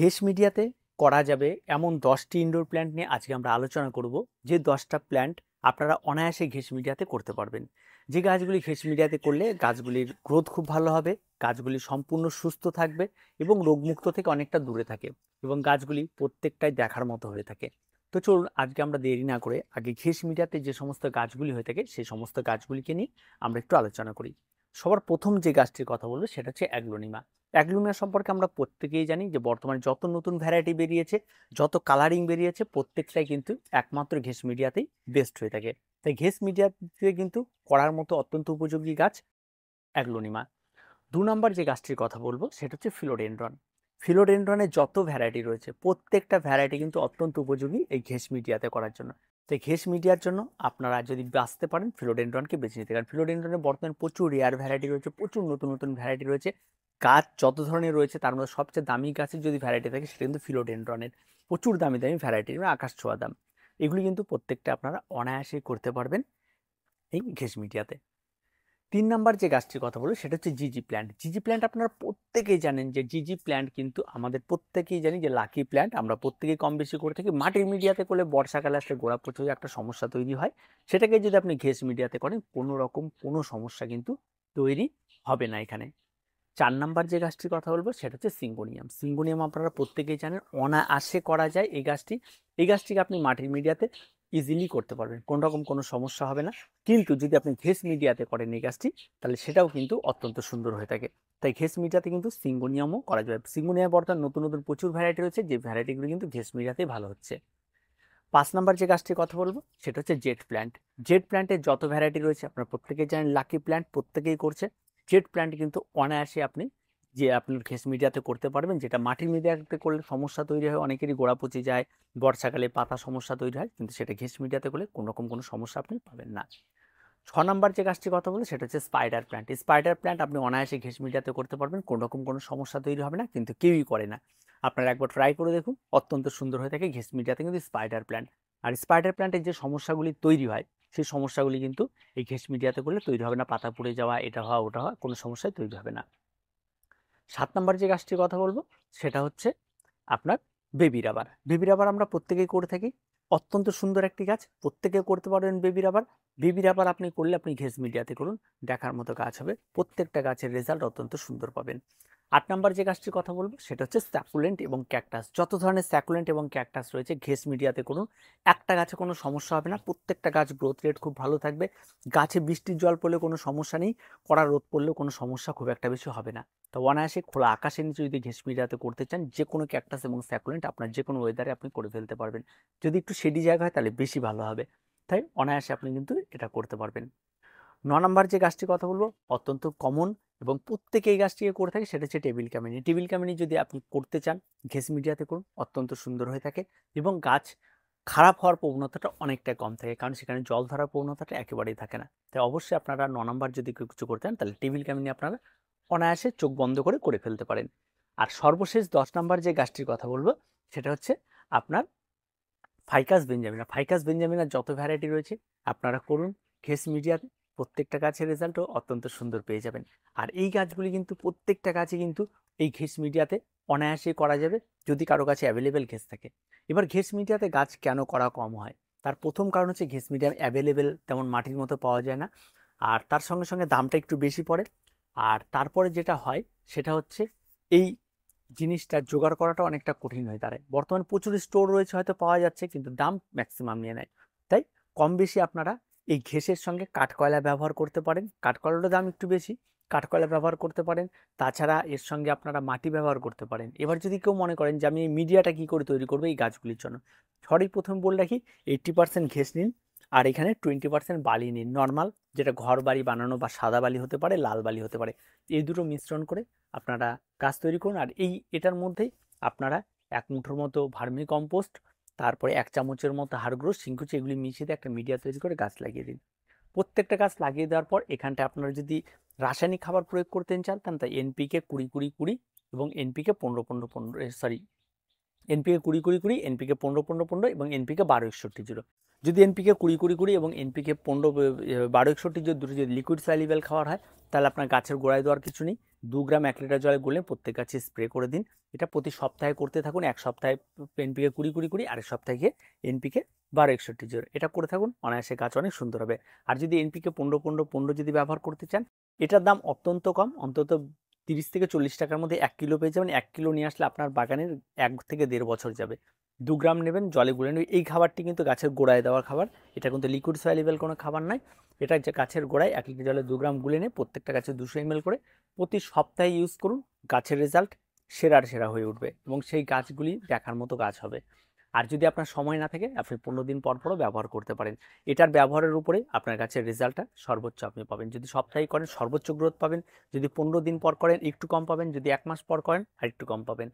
ঘেঁস মিডিয়াতে করা যাবে এমন 10টি ইনডোর প্ল্যান্ট নিয়ে আজকে আমরা আলোচনা করব, যে 10টা প্ল্যান্ট আপনারা অনায়াসে ঘেঁস মিডিয়াতে করতে পারবেন। যে গাছগুলি ঘেঁস মিডিয়াতে করলে গাছগুলির গ্রোথ খুব ভালো হবে, গাছগুলি সম্পূর্ণ সুস্থ থাকবে এবং রোগমুক্ত থেকে অনেকটা দূরে থাকে এবং গাছগুলি প্রত্যেকটাই দেখার মতো হয়ে থাকে। তো চলুন আজকে আমরা দেরি না করে আগে ঘেঁস মিডিয়াতে যে সমস্ত গাছগুলি হয়ে থাকে সেই সমস্ত গাছগুলিকে নিয়ে আমরা একটু আলোচনা করি। সবার প্রথম যে গাছটির কথা বলবো সেটা হচ্ছে অ্যাগ্লোনিমা। অ্যাগ্লোনিমা সম্পর্কে আমরা প্রত্যেকেই জানি যে বর্তমানে যত নতুন ভ্যারাইটি বেরিয়েছে, যত কালারিং বেরিয়েছে, প্রত্যেকটাই কিন্তু একমাত্র ঘেঁস মিডিয়াতেই বেস্ট হয়ে থাকে। তাই ঘেঁস মিডিয়াতে কিন্তু করার মতো অত্যন্ত উপযোগী গাছ অ্যাগ্লোনিমা। 2 নম্বর যে গাছটির কথা বলবো সেটা হচ্ছে ফিলোডেনড্রন। ফিলোডেনড্রনের যত ভ্যারাইটি রয়েছে প্রত্যেকটা ভ্যারাইটি কিন্তু অত্যন্ত উপযোগী এই ঘেঁস মিডিয়াতে করার জন্য। তাই ঘেঁস মিডিয়ার জন্য আপনারা যদি বাঁচতে পারেন ফিলোডেনড্রনকে বেছে নিতে, কারণ ফিলোডেনড্রনের বর্তমানে প্রচুর রেয়ার ভ্যারাইটি রয়েছে, প্রচুর নতুন নতুন ভ্যারাইটি রয়েছে। গাছ যত ধরনের রয়েছে তার মধ্যে সবচেয়ে দামি গাছের যদি ভ্যারাইটি থাকে সেটা কিন্তু ফিলোডেনড্রনের। প্রচুর দামি দামি ভ্যারাইটি, আকাশ ছোঁয়া দাম। এগুলি কিন্তু প্রত্যেকটা আপনারা অনায়াসেই করতে পারবেন এই ঘেঁস মিডিয়াতে। 3 নম্বর যে গাছটির কথা বলবো সেটা হচ্ছে জিজি প্ল্যান্ট। জিজি প্ল্যান্ট আপনারা প্রত্যেকেই জানেন যে জিজি প্ল্যান্ট কিন্তু আমাদের প্রত্যেকেই জানি যে লাকি প্ল্যান্ট। আমরা প্রত্যেকেই কম বেশি করে থাকি। মাটির মিডিয়াতে করলে বর্ষাকালে আসলে গোড়া পচে একটা সমস্যা তৈরি হয়। সেটাকে যদি আপনি ঘেঁস মিডিয়াতে করেন কোনো রকম কোনো সমস্যা কিন্তু তৈরি হবে না এখানে। 4 নম্বর যে গাছটির কথা বলবো সেটা হচ্ছে সিঙ্গোনিয়াম। সিঙ্গোনিয়াম আপনারা প্রত্যেকেই জানেন অনায়াসে করা যায় এই গাছটি। এই গাছটিকে আপনি মাটির মিডিয়াতে ইজিলি করতে পারবেন, কোনো রকম কোনো সমস্যা হবে না। কিন্তু যদি আপনি ঘেঁস মিডিয়াতে করেন এই গাছটি তাহলে সেটাও কিন্তু অত্যন্ত সুন্দর হয়ে থাকে। তাই ঘেঁস মিডিয়াতে কিন্তু সিঙ্গোনিয়ামও করা যাবে। সিঙ্গোনিয়াম বর্তমানে নতুন নতুন প্রচুর ভ্যারাইটি রয়েছে, যে ভ্যারাইটিগুলো কিন্তু ঘেঁস মিডিয়াতেই ভালো হচ্ছে। 5 নম্বর যে গাছটির কথা বলবো সেটা হচ্ছে জেড প্ল্যান্ট। জেড প্ল্যান্টের যত ভ্যারাইটি রয়েছে আপনারা প্রত্যেকেই জানেন, লাকি প্ল্যান্ট প্রত্যেকেই করছে। জেড প্ল্যান্ট কিন্তু অনায়াসে আপনি যে আপনার ঘেঁস মিডিয়াতে করতে পারবেন, যেটা মাটির মিডিয়াতে করলে সমস্যা তৈরি হয়, অনেকেরই গোড়া পচে যায়, বর্ষাকালে পাতা সমস্যা তৈরি হয়, কিন্তু সেটা ঘেঁস মিডিয়াতে করলে কোনো রকম কোনো সমস্যা আপনি পাবেন না। 6 নম্বর যে গাছটির কথা বলবো সেটা হচ্ছে স্পাইডার প্ল্যান্ট। এই স্পাইডার প্ল্যান্ট আপনি অনায়াসে ঘেঁস মিডিয়াতে করতে পারবেন, কোনো রকম কোনো সমস্যা তৈরি হবে না, কিন্তু কেউই করে না। আপনারা একবার ট্রাই করে দেখুন, অত্যন্ত সুন্দর হয়ে থাকে ঘেঁস মিডিয়াতে কিন্তু স্পাইডার প্ল্যান্ট। আর স্পাইডার প্ল্যান্টের যে সমস্যাগুলি তৈরি হয় সেই সমস্যাগুলি কিন্তু এই ঘেঁস মিডিয়াতে করলে তৈরি হবে না। পাতা পুড়ে যাওয়া, এটা হওয়া ওটা হওয়া, কোনো সমস্যাই তৈরি হবে না। 7 নম্বর যে গাছটির কথা বলবো সেটা হচ্ছে আপনার বেবি রাবার। বেবি রাবার আমরা প্রত্যেকেই করে থাকি, অত্যন্ত সুন্দর একটি গাছ, প্রত্যেকে করতে পারবেন বেবি রাবার। বেবি রাবার আপনি করলে আপনি ঘেঁস মিডিয়াতে করুন, দেখার মতো গাছ হবে, প্রত্যেকটা গাছের রেজাল্ট অত্যন্ত সুন্দর পাবেন। 8 নম্বর যে গাছটির কথা বলবো সেটা হচ্ছে স্যাকুলেন্ট এবং ক্যাকটাস। যত ধরনের স্যাকুলেন্ট এবং ক্যাকটাস রয়েছে ঘেঁস মিডিয়াতে করুন, একটা গাছে কোনো সমস্যা হবে না, প্রত্যেকটা গাছ গ্রোথ রেট খুব ভালো থাকবে। গাছে বৃষ্টির জল পড়লে কোনো সমস্যা নেই, কড়া রোদ পড়লেও কোনো সমস্যা খুব একটা বেশি হবে না। তো অনায়াসে খোলা আকাশের নিচে যদি ঘেঁস মিডিয়াতে করতে চান, যে কোনো ক্যাকটাস এবং স্যাকুলেন্ট আপনার যে কোনো ওয়েদারে আপনি করে ফেলতে পারবেন। যদি একটু শেডি জায়গা হয় তাহলে বেশি ভালো হবে। তাই অনায়াসে আপনি কিন্তু এটা করতে পারবেন। 9 নম্বর যে গাছটির কথা বলবো অত্যন্ত কমন এবং প্রত্যেকে এই গাছটিকে করে থাকে সেটা হচ্ছে টেবিল ক্যামিনি। টেবিল ক্যামিনি যদি আপনি করতে চান ঘেঁস মিডিয়াতে করুন, অত্যন্ত সুন্দর হয়ে থাকে এবং গাছ খারাপ হওয়ার প্রবণতাটা অনেকটা কম থাকে, কারণ সেখানে জল ধরার প্রবণতাটা একেবারেই থাকে না। তাই অবশ্যই আপনারা 9 নম্বর যদি কিছু করতে চান তাহলে টেবিল ক্যামিনি আপনারা অনায়াসে চোখ বন্ধ করে ফেলতে পারেন। আর সর্বশেষ 10 নম্বর যে গাছটির কথা বলবো সেটা হচ্ছে আপনার ফাইকাস বেঞ্জামিনা। ফাইকাস বেঞ্জামিনার যত ভ্যারাইটি রয়েছে আপনারা করুন ঘেঁস মিডিয়াতে, প্রত্যেকটা গাছের রেজাল্টও অত্যন্ত সুন্দর পেয়ে যাবেন। আর এই গাছগুলি কিন্তু প্রত্যেকটা গাছে কিন্তু এই ঘেঁস মিডিয়াতে অনায়াসেই করা যাবে, যদি কারো কাছে অ্যাভেলেবেল ঘেঁস থাকে। এবার ঘেঁস মিডিয়াতে গাছ কেন করা কম হয়, তার প্রথম কারণ হচ্ছে ঘেঁস মিডিয়াম অ্যাভেলেবেল তেমন মাটির মতো পাওয়া যায় না, আর তার সঙ্গে সঙ্গে দামটা একটু বেশি পড়ে। আর তারপরে যেটা হয় সেটা হচ্ছে এই জিনিসটা জোগাড় করাটা অনেকটা কঠিন হয়ে দাঁড়ায়। বর্তমানে প্রচুর স্টোর রয়েছে, হয়তো পাওয়া যাচ্ছে, কিন্তু দাম ম্যাক্সিমাম নিয়ে নেয়। তাই কম বেশি আপনারা এই ঘেঁষের সঙ্গে কাঠকয়লা ব্যবহার করতে পারেন, কাঠকয়লার দাম একটু বেশি, কাঠকয়লা ব্যবহার করতে পারেন। তাছাড়া এর সঙ্গে আপনারা মাটি ব্যবহার করতে পারেন। এবার যদি কেউ মনে করেন যে আমি এই মিডিয়াটা কী করে তৈরি করবো এই গাছগুলির জন্য, সবই প্রথমে বলে রাখি 80% ঘেঁষ নিন আর এখানে 20% বালি নিন, নর্মাল যেটা ঘর বাড়ি বানানো বা সাদা বালি হতে পারে, লাল বালি হতে পারে। এই দুটো মিশ্রণ করে আপনারা গাছ তৈরি করুন। আর এটার মধ্যেই আপনারা 1 মুঠোর মতো ভার্মি কম্পোস্ট, তারপরে 1 চামচের মতো হাড় গুঁড়ো, শিংকুচি, এগুলি মিশিয়ে দিয়ে একটা মিডিয়া তৈরি করে গাছ লাগিয়ে দিন। প্রত্যেকটা গাছ লাগিয়ে দেওয়ার পর এখানটা আপনারা যদি রাসায়নিক খাবার প্রয়োগ করতে চান তাই এনপিকে 20-20-20 এবং এনপিকে 15-15-15, সরি, এনপিকে 20-20-20, এনপিকে 15-15-15 এবং এনপিকে 12-61-0 যদি এনপিকে 20-20-20 এবং এনপিকে 15-12-61 যদি যদি লিকুইড সলিউবল খাওয়ার হয়, তাহলে আপনার গাছের গোড়ায় দেওয়ার কিছু নেই। 2 গ্রাম 1 লিটার জলে গুলে প্রত্যেক গাছে স্প্রে করে দিন। এটা প্রতি সপ্তাহে করতে থাকুন। এক সপ্তাহে এনপিকে 20-20-20, আরেক সপ্তাহে গিয়ে এনপিকে 12-61 এটা করে থাকুন। অনায়াসে গাছ অনেক সুন্দর হবে। আর যদি এনপিকে 15-15-15 যদি ব্যবহার করতে চান, এটার দাম অত্যন্ত কম, অন্তত 30 থেকে 40 টাকার মধ্যে 1 কিলো পেয়ে যাবেন। 1 কিলো নিয়ে আসলে আপনার বাগানের 1 থেকে 1.5 বছর যাবে। 2 গ্রাম নেবেন, জলে গুলে নেবেন। এই খাবারটি কিন্তু গাছের গোড়ায় দেওয়ার খাবার, এটা কিন্তু লিকুইড সলিউবল কোনো খাবার নয়। এটা যে গাছের গোড়ায় 1 লিটার জলে 2 গ্রাম গুলে নিয়ে প্রত্যেকটা গাছে 200 ml করে প্রতি সপ্তাহে ইউজ করুন। গাছের রেজাল্ট সেরার সেরা হয়ে উঠবে এবং সেই গাছগুলি দেখার মতো গাছ হবে। আর যদি আপনার সময় না থাকে, আপনি 15 দিন পর পরও ব্যবহার করতে পারেন। এটার ব্যবহারের উপরে আপনার গাছের রেজাল্টটা সর্বোচ্চ আপনি পাবেন। যদি সপ্তাহে করেন সর্বোচ্চ গ্রোথ পাবেন, যদি 15 দিন পর করেন একটু কম পাবেন, যদি 1 মাস পর করেন আর একটু কম পাবেন।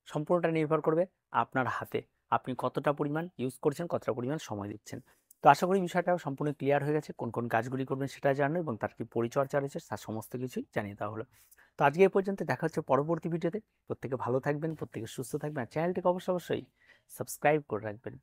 সম্পূর্ণটা নির্ভর করবে আপনার হাতে, আপনি কতটা পরিমাণ ইউজ করছেন, কতটা পরিমাণ সময় দিচ্ছেন। তো আশা করি বিষয়টা সম্পূর্ণ ক্লিয়ার হয়ে গেছে। কোন কোন কাজগুলি করবেন সেটা জানো এবং তার কি পরিচর্যা রয়েছে তার সমস্ত কিছুই জানিয়ে দেওয়া হলো। তো আজকে এই পর্যন্ত, দেখা হচ্ছে পরবর্তী ভিডিওতে। প্রত্যেকে ভালো থাকবেন, প্রত্যেকে সুস্থ থাকবেন, আর চ্যানেলটিকে অবশ্যই সাবস্ক্রাইব করে রাখবেন।